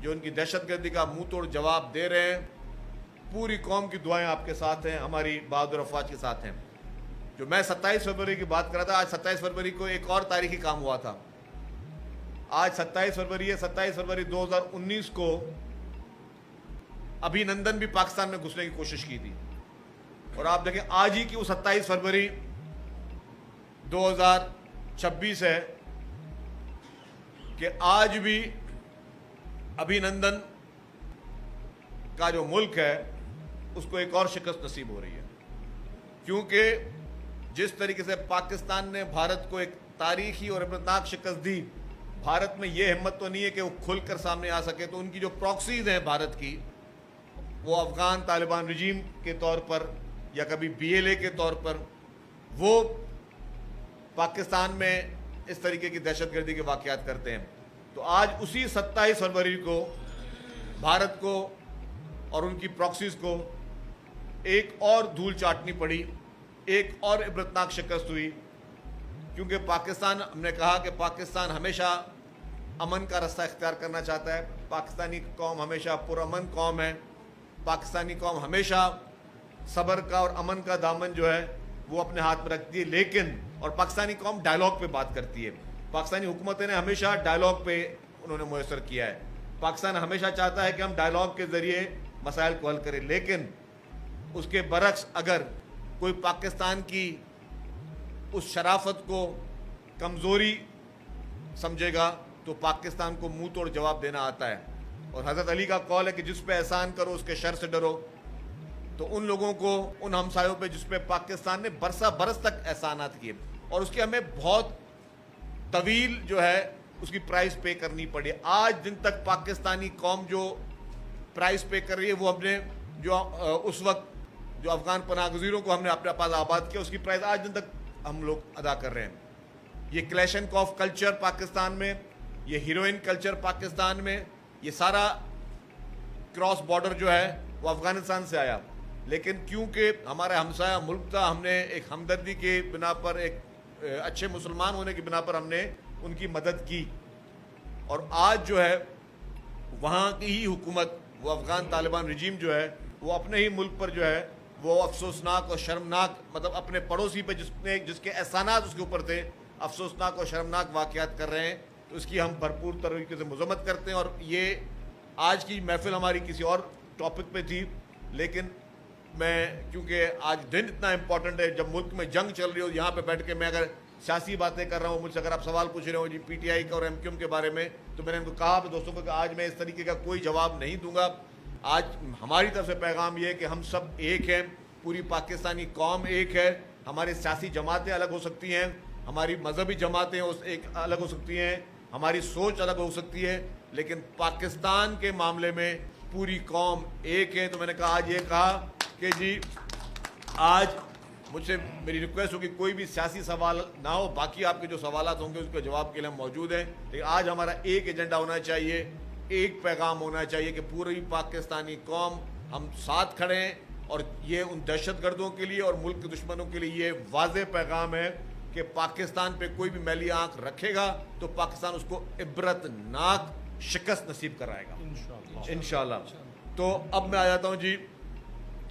جو ان کی دہشت گردی کا منہ توڑ جواب دے رہے ہیں. پوری قوم کی دعائیں آپ کے ساتھ ہیں, ہماری بہادر افواج کے ساتھ ہیں. جو میں 27 فروری کی بات کر رہا تھا, آج 27 فروری کو ایک اور تاریخی کام ہوا تھا. آج 27 فروری ہے. 27 فروری 2019 کو ابھی نندن بھی پاکستان میں گھسنے کی کوشش کی تھی, اور آپ دیکھیں آج ہی کی وہ 27 فروری 2026 ہے کہ آج بھی ابھی نندن کا جو ملک ہے اس کو ایک اور شکست نصیب ہو رہی ہے. کیونکہ جس طریقے سے پاکستان نے بھارت کو ایک تاریخی اور عبرتناک شکست دی, بھارت میں یہ ہمت تو نہیں ہے کہ وہ کھل کر سامنے آ سکے. تو ان کی جو پراکسیز ہیں بھارت کی, وہ افغان طالبان رجیم کے طور پر یا کبھی BLA کے طور پر, وہ پاکستان میں اس طریقے کی دہشت گردی کے واقعات کرتے ہیں. تو آج اسی 27 فروری کو بھارت کو اور ان کی پراکسیز کو ایک اور دھول چاٹنی پڑی, ایک اور عبرتناک شکست ہوئی. کیونکہ پاکستان, ہم نے کہا کہ پاکستان ہمیشہ امن کا راستہ اختیار کرنا چاہتا ہے. پاکستانی قوم ہمیشہ پرامن قوم ہے. پاکستانی قوم ہمیشہ صبر کا اور امن کا دامن جو ہے وہ اپنے ہاتھ میں رکھتی ہے. لیکن اور پاکستانی قوم ڈائلاگ پہ بات کرتی ہے. پاکستانی حکومتیں نے ہمیشہ ڈائلاگ پہ انہوں نے میسر کیا ہے. پاکستان ہمیشہ چاہتا ہے کہ ہم ڈائلاگ کے ذریعے مسائل کو حل کریں. لیکن اس کے برعکس اگر کوئی پاکستان کی اس شرافت کو کمزوری سمجھے گا تو پاکستان کو منہ توڑ جواب دینا آتا ہے. اور حضرت علی کا قول ہے کہ جس پہ احسان کرو اس کے شر سے ڈرو. تو ان لوگوں کو, ان ہمسایوں پہ جس پہ پاکستان نے برسہ برس تک احسانات کیے, اور اس کی ہمیں بہت طویل جو ہے اس کی پرائز پے کرنی پڑی. آج دن تک پاکستانی قوم جو پرائز پے کر رہی ہے, وہ ہم نے جو اس وقت جو افغان پناہ گزینوں کو ہم نے اپنے پاس آباد کیا, اس کی پرائز آج دن تک ہم لوگ ادا کر رہے ہیں. یہ کلیش اینڈ کاف کلچر پاکستان میں, یہ ہیروئن کلچر پاکستان میں, یہ سارا کراس بارڈر جو ہے وہ افغانستان سے آیا. لیکن کیونکہ ہمارا ہمسایہ ملک تھا, ہم نے ایک ہمدردی کے بنا پر, ایک اچھے مسلمان ہونے کی بنا پر ہم نے ان کی مدد کی. اور آج جو ہے وہاں کی ہی حکومت, وہ افغان طالبان رجیم جو ہے, وہ اپنے ہی ملک پر جو ہے وہ افسوسناک اور شرمناک, مطلب اپنے پڑوسی پہ جس کے احسانات اس کے اوپر تھے, افسوسناک اور شرمناک واقعات کر رہے ہیں. تو اس کی ہم بھرپور طریقے سے مذمت کرتے ہیں. اور یہ آج کی محفل ہماری کسی اور ٹاپک پہ تھی, لیکن میں کیونکہ آج دن اتنا امپورٹنٹ ہے, جب ملک میں جنگ چل رہی ہو, یہاں پہ بیٹھ کے میں اگر سیاسی باتیں کر رہا ہوں, مجھ سے اگر آپ سوال پوچھ رہے ہو جی PTI کا اور MQM کے بارے میں, تو میں نے ان کو کہا دوستوں کو کہ آج میں اس طریقے کا کوئی جواب نہیں دوں گا. آج ہماری طرف سے پیغام یہ ہے کہ ہم سب ایک ہیں, پوری پاکستانی قوم ایک ہے. ہماری سیاسی جماعتیں الگ ہو سکتی ہیں, ہماری مذہبی جماعتیں ایک الگ ہو سکتی ہیں, ہماری سوچ الگ ہو سکتی ہے, لیکن پاکستان کے معاملے میں پوری قوم ایک ہے. تو میں نے کہا آج یہ کہا کہ جی آج مجھ سے میری ریکویسٹ ہوگی کوئی بھی سیاسی سوال نہ ہو, باقی آپ کے جو سوالات ہوں گے اس کے جواب کے لیے ہم موجود ہیں. لیکن آج ہمارا ایک ایجنڈا ہونا چاہیے, ایک پیغام ہونا چاہیے کہ پوری پاکستانی قوم ہم ساتھ کھڑے ہیں. اور یہ ان دہشت گردوں کے لیے اور ملک کے دشمنوں کے لیے یہ واضح پیغام ہے کہ پاکستان پہ کوئی بھی میلی آنکھ رکھے گا تو پاکستان اس کو عبرتناک شکست نصیب کرائے گا انشاءاللہ. تو اب میں آ جاتا ہوں جی,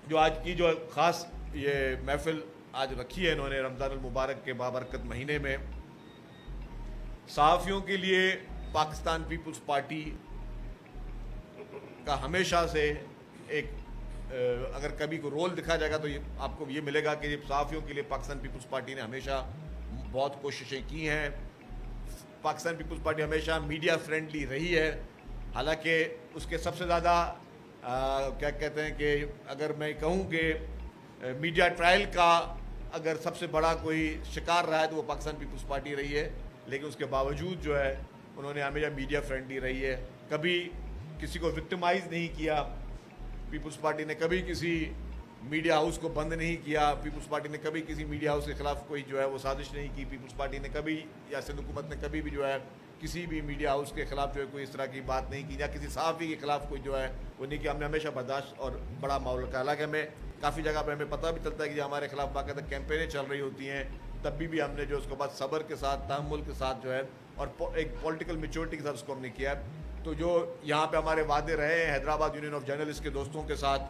جو آج کی جو خاص یہ محفل آج رکھی ہے انہوں نے رمضان المبارک کے بابرکت مہینے میں, صحافیوں کے لیے پاکستان پیپلز پارٹی کا ہمیشہ سے ایک اگر کبھی کو رول دکھا جائے گا تو یہ آپ کو یہ ملے گا کہ صحافیوں کے لیے پاکستان پیپلز پارٹی نے ہمیشہ بہت کوششیں کی ہیں. پاکستان پیپلز پارٹی ہمیشہ میڈیا فرینڈلی رہی ہے. حالانکہ اس کے سب سے زیادہ کیا کہتے ہیں کہ اگر میں کہوں کہ میڈیا ٹرائل کا اگر سب سے بڑا کوئی شکار رہا ہے تو وہ پاکستان پیپلز پارٹی رہی ہے. لیکن اس کے باوجود جو ہے انہوں نے ہمیشہ میڈیا فرینڈلی رہی ہے, کبھی کسی کو وکٹمائز نہیں کیا. پیپلز پارٹی نے کبھی کسی میڈیا ہاؤس کو بند نہیں کیا. پیپلز پارٹی نے کبھی کسی میڈیا ہاؤس کے خلاف کوئی جو ہے وہ سازش نہیں کی. پیپلز پارٹی نے کبھی یا سندھ حکومت نے کبھی بھی جو ہے کسی بھی میڈیا ہاؤس کے خلاف جو ہے کوئی اس طرح کی بات نہیں کی, یا کسی صحافی کے خلاف کوئی جو ہے وہ نہیں کیا. ہم نے ہمیشہ برداشت اور بڑا ماحول رکھا. حالانکہ ہمیں کافی جگہ پہ ہمیں پتہ بھی چلتا ہے کہ جو ہمارے خلاف باقاعدہ کیمپینیں چل رہی ہوتی ہیں, تب بھی ہم نے جو اس کے بعد صبر کے ساتھ, تحمل کے ساتھ جو ہے اور ایک پولیٹیکل میچورٹی کے ساتھ اس کو ہم نے کیا. تو تو جو یہاں پہ ہمارے وعدے رہے ہیں حیدرآباد یونین آف جرنلسٹ کے دوستوں کے ساتھ،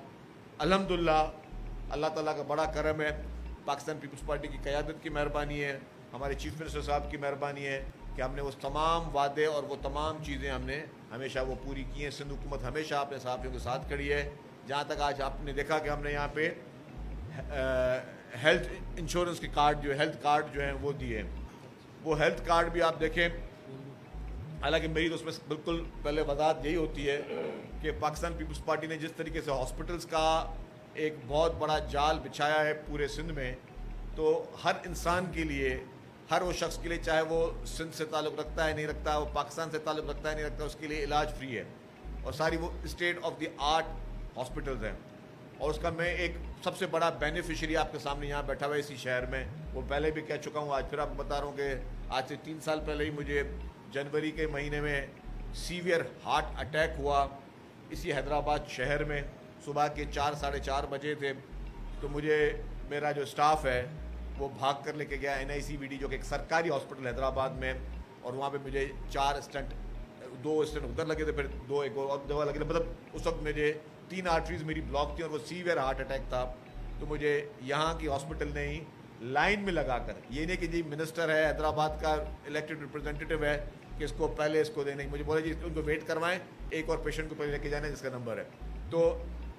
الحمدللہ اللہ تعالیٰ کا بڑا کرم ہے، پاکستان پیپلز پارٹی کی قیادت کی مہربانی ہے، ہمارے چیف منسٹر صاحب کی مہربانی ہے کہ ہم نے وہ تمام وعدے اور وہ تمام چیزیں ہم نے ہمیشہ وہ پوری کی ہیں۔ سندھ حکومت ہمیشہ اپنے صحافیوں کے ساتھ کھڑی ہے، جہاں تک آج آپ نے دیکھا کہ ہم نے یہاں پہ ہیلتھ انشورنس کے کارڈ جو ہیلتھ کارڈ جو ہیں وہ دیے ہیں۔ وہ ہیلتھ کارڈ بھی آپ دیکھیں، حالانکہ میری تو اس میں بالکل پہلے وضاحت یہی ہوتی ہے کہ پاکستان پیپلز پارٹی نے جس طریقے سے ہاسپٹلس کا ایک بہت بڑا جال بچھایا ہے پورے سندھ میں، تو ہر انسان کے لیے، ہر وہ شخص کے لیے، چاہے وہ سندھ سے تعلق رکھتا ہے نہیں رکھتا، وہ پاکستان سے تعلق رکھتا ہے نہیں رکھتا، اس کے لیے علاج فری ہے، اور ساری وہ state of the art hospitals ہیں۔ اور اس کا میں ایک سب سے بڑا بینیفیشری آپ کے سامنے یہاں بیٹھا ہوا ہے اسی شہر میں، وہ پہلے بھی کہہ چکا ہوں، آج پھر آپ کو بتا رہا ہوں کہ آج سے 3 سال پہلے ہی مجھے جنوری کے مہینے میں سیویئر ہارٹ اٹیک ہوا اسی حیدرآباد شہر میں، صبح کے 4 ساڑھے 4 بجے تھے، تو مجھے میرا جو سٹاف ہے وہ بھاگ کر لے کے گیا NICVD جو کہ ایک سرکاری ہاسپٹل حیدرآباد میں، اور وہاں پہ مجھے 4 اسٹنٹ، 2 اسٹنٹ ادھر لگے تھے، پھر 2 ایک اور دوا لگے تھے، مطلب اس وقت مجھے 3 آرٹریز میری بلاک تھی اور وہ سیویئر ہارٹ اٹیک تھا۔ تو مجھے یہاں کی ہاسپٹل نے ہی لائن میں لگا کر، یہ نہیں کہ جی منسٹر ہے حیدرآباد کا الیکٹڈ ریپرزینٹیٹو ہے کہ اس کو پہلے اس کو دینا، مجھے بولے جی ان کو ویٹ کروائیں، ایک اور پیشنٹ کو پہلے لے کے جانا ہے جس کا نمبر ہے۔ تو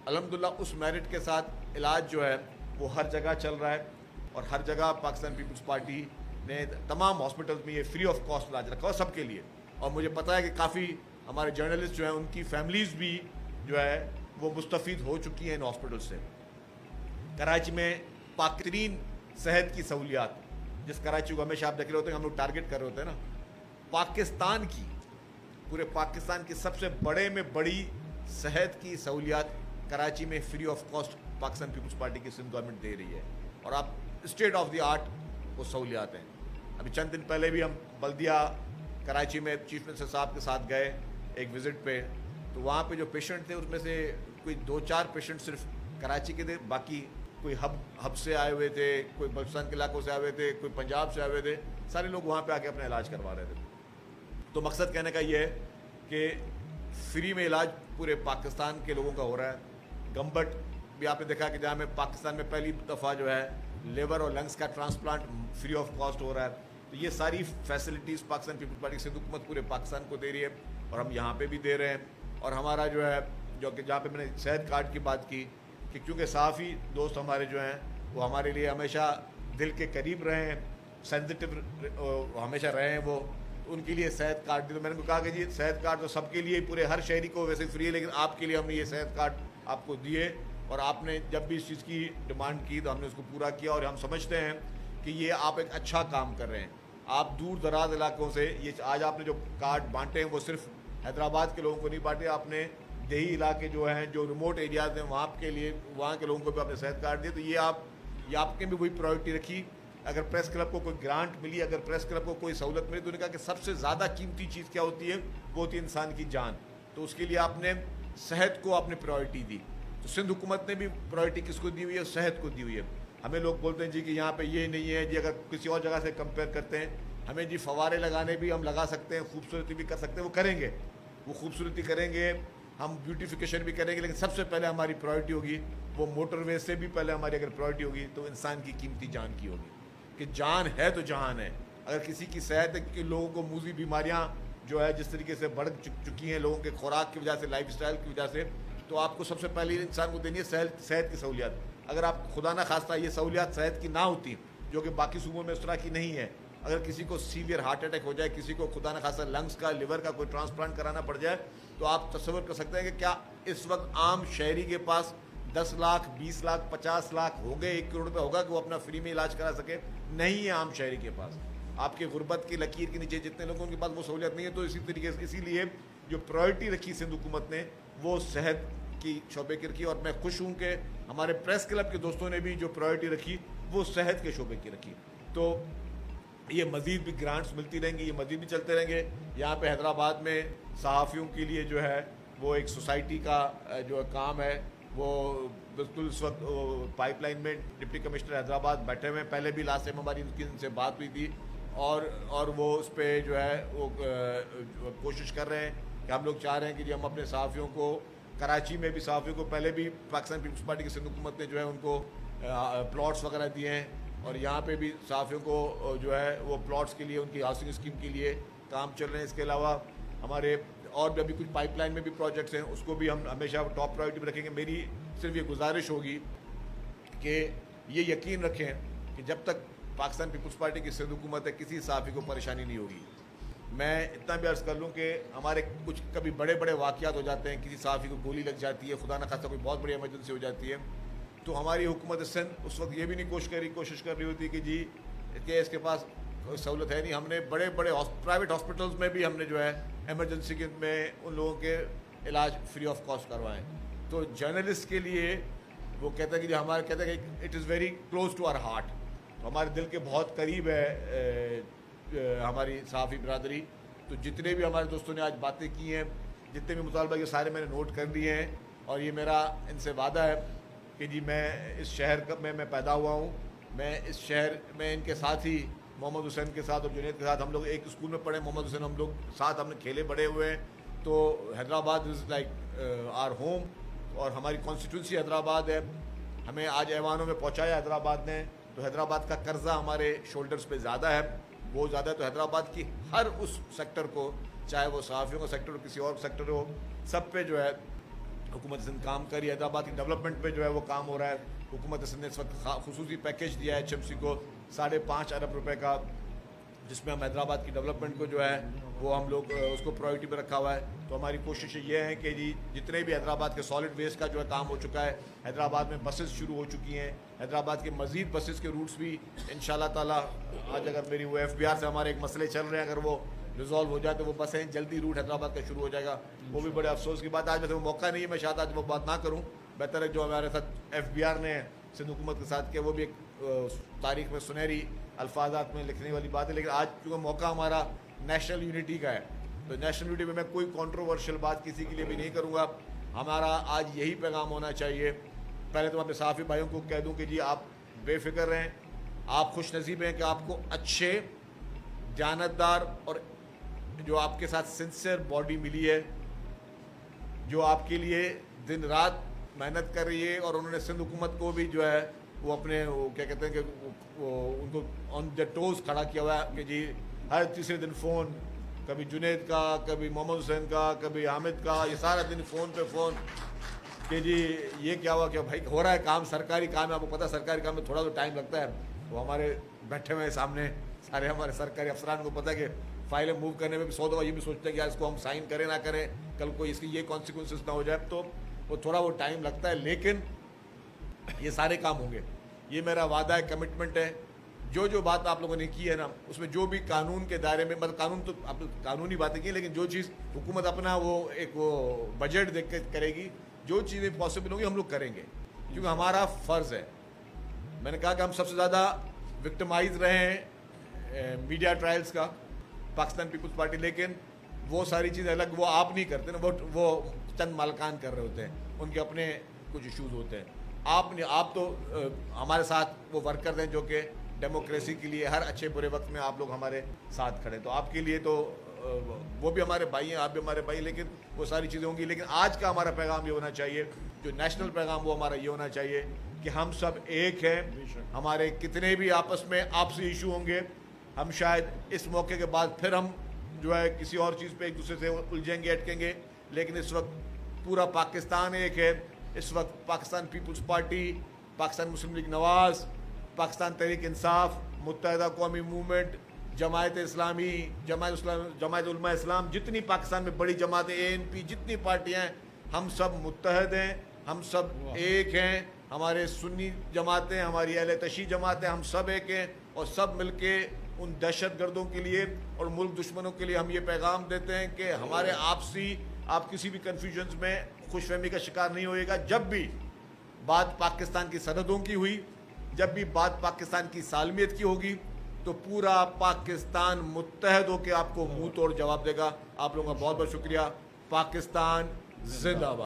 الحمدللہ اس میرٹ کے ساتھ علاج جو ہے وہ ہر جگہ چل رہا ہے، اور ہر جگہ پاکستان پیپلز پارٹی نے تمام ہاسپٹلز میں یہ فری آف کاسٹ علاج رکھا ہے سب کے لیے۔ اور مجھے پتہ ہے کہ کافی ہمارے جرنلسٹ جو ہیں ان کی فیملیز بھی جو ہے وہ مستفید ہو چکی ہیں ان ہاسپٹل سے۔ کراچی میں پاک ترین صحت کی سہولیات، جس کراچی کو ہمیشہ آپ دیکھ رہے ہوتے ہیں ہم لوگ ٹارگٹ کر رہے ہوتے ہیں نا، پاکستان کی، پورے پاکستان کی سب سے بڑے میں بڑی صحت کی سہولیات کراچی میں free of cost Pakistan Peoples Party کی سندھ گورنمنٹ دے رہی ہے، اور آپ اسٹیٹ آف دی آرٹ وہ سہولیات ہیں۔ ابھی چند دن پہلے بھی ہم بلدیہ کراچی میں چیف منسٹر صاحب کے ساتھ گئے ایک وزٹ پہ، تو وہاں پہ جو پیشنٹ تھے اس میں سے کوئی 2-4 پیشنٹ صرف کراچی کے تھے، باقی کوئی ہب سے آئے ہوئے تھے، کوئی بلوچستان کے علاقوں سے آئے ہوئے تھے، کوئی پنجاب سے آئے ہوئے تھے، سارے لوگ وہاں پہ آ کے اپنا علاج کروا رہے تھے۔ تو مقصد کہنے کا یہ ہے کہ فری میں علاج پورے پاکستان کے لوگوں کا ہو رہا ہے۔ گمبٹ بھی آپ نے دیکھا کہ جہاں میں پاکستان میں پہلی دفعہ جو ہے لیور اور لنگس کا ٹرانسپلانٹ فری آف کاسٹ ہو رہا ہے۔ تو یہ ساری فیسلٹیز پاکستان پیپلز پارٹی سندھ حکومت پورے پاکستان کو دے رہی ہے، اور ہم یہاں پہ بھی دے رہے ہیں۔ اور ہمارا جو ہے جو کہ جہاں پہ میں نے صحت کارڈ کی بات کی کہ کیونکہ صحافی دوست ہمارے جو ہیں وہ ہمارے لیے ہمیشہ دل کے قریب رہے ہیں، سینسٹیو ہمیشہ رہے ہیں، وہ ان کے لیے صحت کارڈ دی۔ تو میں نے کہا کہ جی صحت کارڈ تو سب کے لیے، پورے ہر شہری کو ویسے فری ہے، لیکن آپ کے لیے ہم نے یہ صحت کارڈ آپ کو دیے، اور آپ نے جب بھی اس چیز کی ڈیمانڈ کی تو ہم نے اس کو پورا کیا، اور ہم سمجھتے ہیں کہ یہ آپ ایک اچھا کام کر رہے ہیں۔ آپ دور دراز علاقوں سے یہ آج آپ نے جو کارڈ بانٹے ہیں وہ صرف حیدرآباد کے لوگوں کو نہیں بانٹے، آپ نے دیہی علاقے جو ہیں، جو ریموٹ ایریاز ہیں، وہاں کے لیے، وہاں کے لوگوں کو بھی آپ نے صحت کارڈ دیے۔ تو یہ آپ نے بھی وہی پرائورٹی رکھی۔ اگر پریس کلب کو کوئی گرانٹ ملی، اگر پریس کلب کو کوئی سہولت ملی، تو انہوں نے کہا کہ سب سے زیادہ قیمتی چیز کیا ہوتی ہے، وہ ہوتی ہے انسان کی جان، تو اس کے لیے آپ نے صحت کو آپ نے پرائورٹی دی۔ تو سندھ حکومت نے بھی پرائورٹی کس کو دی ہوئی ہے؟ صحت کو دی ہوئی ہے۔ ہمیں لوگ بولتے ہیں جی کہ یہاں پہ یہ نہیں ہے جی، اگر کسی اور جگہ سے کمپیئر کرتے ہیں، ہمیں جی فوارے لگانے بھی ہم لگا سکتے ہیں، خوبصورتی بھی کر سکتے ہیں، وہ کریں گے، وہ خوبصورتی کریں گے، ہم بیوٹیفیکیشن بھی کریں گے، لیکن سب سے پہلے ہماری پرائورٹی ہوگی وہ موٹر وے سے بھی پہلے ہماری اگر پرائورٹی ہوگی تو انسان کی قیمتی جان کی ہوگی، کہ جان ہے تو جہان ہے۔ اگر کسی کی صحت ہے کہ لوگوں کو موذی بیماریاں جو ہے جس طریقے سے بڑھ چکی ہیں لوگوں کے خوراک کی وجہ سے، لائف اسٹائل کی وجہ سے، تو آپ کو سب سے پہلے انسان کو دینی ہے صحت کی سہولیات۔ اگر آپ خدا نہ خواستہ یہ سہولیات صحت کی نہ ہوتی، جو کہ باقی صوبوں میں اس طرح کی نہیں ہے، اگر کسی کو سیویئر ہارٹ اٹیک ہو جائے، کسی کو خدا نہ خواستہ لنگس کا، لیور کا کوئی ٹرانسپلانٹ کرانا پڑ جائے، تو آپ تصور کر سکتے ہیں کہ کیا اس وقت عام شہری کے پاس 10 لاکھ 20 لاکھ 50 لاکھ ہوں گے، 1 کروڑ روپے ہوگا کہ وہ اپنا فری میں علاج کرا سکے؟ نہیں ہے عام شہری کے پاس۔ آپ کے غربت کی لکیر کے نیچے جتنے لوگوں کے پاس وہ سہولیت نہیں ہے، تو اسی طریقے سے اسی لیے جو پرائورٹی رکھی سندھ حکومت نے وہ صحت کی شعبے کی رکھی، اور میں خوش ہوں کہ ہمارے پریس کلب کے دوستوں نے بھی جو پرائورٹی رکھی وہ صحت کے شعبے کی رکھی۔ تو یہ مزید بھی گرانٹس ملتی رہیں گی، یہ مزید بھی چلتے رہیں گے۔ یہاں پہ حیدرآباد میں صحافیوں کے لیے جو ہے وہ ایک سوسائٹی کا جو کام ہے، وہ بالکل اس وقت پائپ لائن میں ڈپٹی کمشنر حیدرآباد بیٹھے ہوئے ہیں، پہلے بھی لاسٹ ٹائم ہماری ان سے بات ہوئی تھی، اور وہ اس پہ جو ہے وہ کوشش کر رہے ہیں کہ ہم لوگ چاہ رہے ہیں کہ جی ہم اپنے صحافیوں کو کراچی میں بھی صحافیوں کو پہلے بھی پاکستان پیپلز پارٹی کی سندھ حکومت نے جو ہے ان کو پلاٹس وغیرہ دیے ہیں اور یہاں پہ بھی صحافیوں کو جو ہے وہ پلاٹس کے لیے ان کی ہاؤسنگ اسکیم کے لیے کام چل رہے ہیں. اس کے علاوہ ہمارے اور بھی ابھی کچھ پائپ لائن میں بھی پروجیکٹس ہیں, اس کو بھی ہم ہمیشہ ٹاپ پرائیورٹی میں رکھیں گے. میری صرف یہ گزارش ہوگی کہ یہ یقین رکھیں کہ جب تک پاکستان پیپلز پارٹی کی سندھ حکومت ہے کسی صحافی کو پریشانی نہیں ہوگی. میں اتنا بھی عرض کر لوں کہ ہمارے کچھ کبھی بڑے بڑے واقعات ہو جاتے ہیں, کسی صحافی کو گولی لگ جاتی ہے, خدا نہ خاصہ کوئی بہت بڑی ایمرجنسی ہو جاتی ہے, تو ہماری حکومت سندھ اس وقت یہ بھی نہیں کوشش کر رہی ہوتی کہ جی کہ اس کے پاس سہولت ہے نہیں. ہم نے بڑے بڑے پرائیویٹ ہاسپٹلز میں بھی ہم نے جو ہے ایمرجنسی کے میں ان لوگوں کے علاج فری آف کاسٹ کروائیں. تو جرنلسٹ کے لیے وہ کہتا ہے کہ ہمارے کہتا ہے کہ it is very close to our heart, ہمارے دل کے بہت قریب ہے ہماری صحافی برادری. تو جتنے بھی ہمارے دوستوں نے آج باتیں کی ہیں, جتنے بھی مطالبہ یہ سارے میں نے نوٹ کر لیے ہیں, اور یہ میرا ان سے وعدہ ہے کہ جی میں اس شہر میں پیدا ہوا ہوں, میں اس شہر میں ان کے ساتھ ہی محمد حسین کے ساتھ اور جنید کے ساتھ ہم لوگ ایک اسکول میں پڑھے. محمد حسین ہم لوگ ساتھ ہم نے کھیلے بڑے ہوئے ہیں. تو Hyderabad is like our home, اور ہماری کانسٹیٹوئنسی حیدرآباد ہے. ہمیں آج ایوانوں میں پہنچایا حیدرآباد نے, تو حیدرآباد کا قرضہ ہمارے شولڈرز پہ زیادہ ہے, وہ زیادہ ہے. تو حیدرآباد کی ہر اس سیکٹر کو, چاہے وہ صحافیوں کا سیکٹر ہو کسی اور سیکٹر ہو, سب پہ جو ہے حکومت سندھ کام کر رہی ہے. حیدرآباد کی ڈیولپمنٹ پہ جو ہے وہ کام ہو رہا ہے. حکومت سندھ نے اس وقت خصوصی پیکیج دیا ہے HMC کو 5.5 ارب روپے کا, جس میں ہم حیدرآباد کی ڈیولپمنٹ کو جو ہے وہ ہم لوگ اس کو پرائیورٹی پہ رکھا ہوا ہے. تو ہماری کوشش یہ ہے کہ جی جتنے بھی حیدرآباد کے سالڈ ویسٹ کا جو ہے کام ہو چکا ہے, حیدرآباد میں بسز شروع ہو چکی ہیں, حیدرآباد کے مزید بسز کے روٹس بھی انشاءاللہ تعالیٰ, آج اگر میری وہ FBR سے ہمارے ایک مسئلے چل رہے ہیں, اگر وہ ریزالو ہو جائے تو وہ بسیں جلدی روٹ حیدرآباد کا شروع ہو جائے گا. وہ بھی بڑے افسوس کی بات ہے. آج ویسے وہ موقع نہیں ہے, میں شاید آج وہ بات نہ کروں. بہتر ہے جو ہمارے ساتھ FBR نے سندھ حکومت کے ساتھ کیا, وہ بھی ایک تاریخ میں سنہری الفاظات میں لکھنے والی بات ہے. لیکن آج کیونکہ موقع ہمارا نیشنل یونٹی کا ہے, تو نیشنل یونٹی میں کوئی کنٹروورشل بات کسی کے لیے بھی نہیں کروں گا. ہمارا آج یہی پیغام ہونا چاہیے. پہلے تو میں اپنے صحافی بھائیوں کو کہہ دوں کہ جی آپ بے فکر رہیں, آپ خوش نصیب ہیں کہ آپ کو اچھے جانتدار اور جو آپ کے ساتھ سنسیئر باڈی ملی ہے, جو آپ کے لیے دن رات محنت کر رہی ہے. اور انہوں نے سندھ حکومت کو بھی جو ہے وہ اپنے وہ کیا کہتے ہیں کہ ان کو آن دا ٹوز کھڑا کیا ہوا ہے کہ جی ہر تیسرے دن فون, کبھی جنید کا, کبھی محمد حسین کا, کبھی حامد کا, یہ سارا دن فون پہ فون کہ جی یہ کیا ہوا, کہ بھائی ہو رہا ہے کام, سرکاری کام ہے. آپ کو پتہ ہے سرکاری کام میں تھوڑا تو ٹائم لگتا ہے. وہ ہمارے بیٹھے ہوئے سامنے سارے ہمارے سرکاری افسران کو پتہ ہے کہ فائلیں موو کرنے میں بھی 100 دفعہ یہ بھی سوچتے ہیں کہ اس کو ہم سائن کریں نہ کریں, کل کو اس کی یہ کانسیکوینسز نہ ہو جائے. تو وہ تھوڑا وہ ٹائم لگتا ہے, لیکن یہ سارے کام ہوں گے. یہ میرا وعدہ ہے, کمٹمنٹ ہے. جو بات آپ لوگوں نے کی ہے نا, اس میں جو بھی قانون کے دائرے میں, مطلب قانون تو آپ قانونی باتیں کی, لیکن جو چیز حکومت اپنا وہ ایک وہ بجٹ دیکھ کے کرے گی, جو چیزیں پاسبل ہوں گی ہم لوگ کریں گے, کیونکہ ہمارا فرض ہے. میں نے کہا کہ ہم سب سے زیادہ وکٹمائز رہے ہیں میڈیا ٹرائلز کا, پاکستان پیپلز پارٹی, لیکن وہ ساری چیزیں الگ وہ آپ نہیں کرتے نا, وہ چند مالکان کر رہے ہوتے ہیں, ان کے اپنے کچھ ایشوز ہوتے ہیں. آپ تو ہمارے ساتھ وہ ورکرز ہیں جو کہ ڈیموکریسی کے لیے ہر اچھے برے وقت میں آپ لوگ ہمارے ساتھ کھڑے, تو آپ کے لیے تو وہ بھی ہمارے بھائی ہیں, آپ بھی ہمارے بھائی, لیکن وہ ساری چیزیں ہوں گی. لیکن آج کا ہمارا پیغام یہ ہونا چاہیے, جو نیشنل پیغام وہ ہمارا یہ ہونا چاہیے کہ ہم سب ایک ہیں. ہمارے کتنے بھی آپس میں آپسی ایشو ہوں گے, ہم شاید اس موقع کے بعد پھر ہم جو ہے کسی اور چیز پہ ایک دوسرے سے الجھیں گے, اٹکیں گے, لیکن اس وقت پورا پاکستان ایک ہے. اس وقت پاکستان پیپلز پارٹی, پاکستان مسلم لیگ نواز, پاکستان تحریک انصاف, متحدہ قومی موومنٹ, جماعت اسلامی, جماعت علماء اسلام, جتنی پاکستان میں بڑی جماعتیں, ANP, جتنی پارٹیاں ہیں, ہم سب متحد ہیں, ہم سب ایک ہیں. ہمارے سنی جماعتیں, ہماری اہل تشیع جماعتیں, ہم سب ایک ہیں, اور سب مل کے ان دہشت گردوں کے لیے اور ملک دشمنوں کے لیے ہم یہ پیغام دیتے ہیں کہ ہمارے آپسی, آپ کسی بھی کنفیوژنز میں خوش فہمی کا شکار نہیں ہوئے گا. جب بھی بات پاکستان کی سرحدوں کی ہوئی, جب بھی بات پاکستان کی سالمیت کی ہوگی, تو پورا پاکستان متحد ہو کے آپ کو منہ توڑ جواب دے گا. آپ لوگوں کا بہت بہت شکریہ. پاکستان زندہ باد.